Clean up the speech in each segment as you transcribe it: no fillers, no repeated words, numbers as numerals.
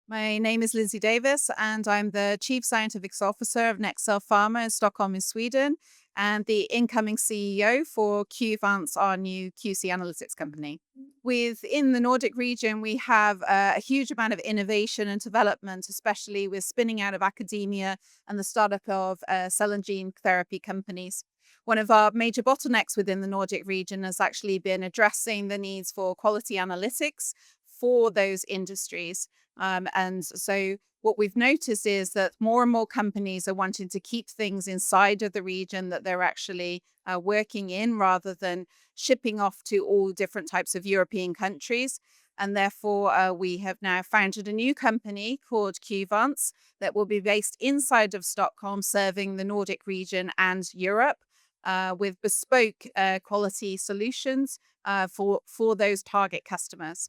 My name is Lindsay Davies, and I'm the Chief Scientific Officer of NextCell Pharma in Stockholm, in Sweden, and the incoming CEO for QVance, our new QC analytics company. Within the Nordic region, we have a huge amount of innovation and development, especially with spinning out of academia and the startup of cell and gene therapy companies. One of our major bottlenecks within the Nordic region has actually been addressing the needs for quality analytics for those industries. And so what we've noticed is that more and more companies are wanting to keep things inside of the region that they're actually working in rather than shipping off to all different types of European countries. And therefore, we have now founded a new company called QVance that will be based inside of Stockholm, serving the Nordic region and Europe with bespoke quality solutions for those target customers.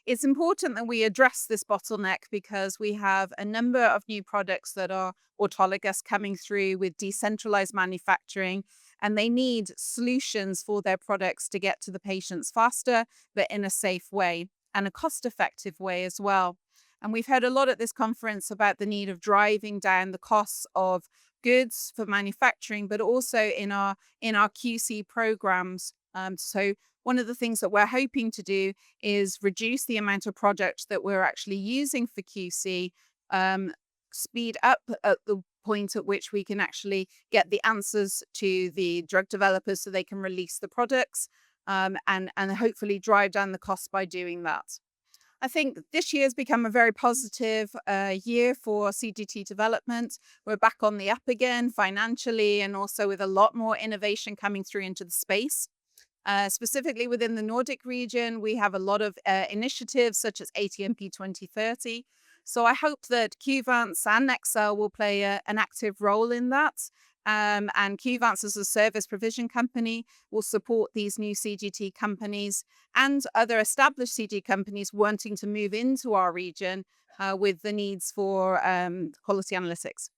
It's important that we address this bottleneck because we have a number of new products that are autologous coming through with decentralized manufacturing, and they need solutions for their products to get to the patients faster, but in a safe way and a cost effective way as well. And we've heard a lot at this conference about the need of driving down the costs of goods for manufacturing, but also in our QC programs. So one of the things that we're hoping to do is reduce the amount of product that we're actually using for QC, speed up at the point at which we can actually get the answers to the drug developers so they can release the products, and hopefully drive down the cost by doing that. I think this year has become a very positive year for CGT development. We're back on the up again financially and also with a lot more innovation coming through into the space. Specifically within the Nordic region, we have a lot of initiatives such as ATMP 2030. So I hope that QVance and NextCell will play an active role in that. And QVance as a service provision company will support these new CGT companies and other established CG companies wanting to move into our region with the needs for quality analytics.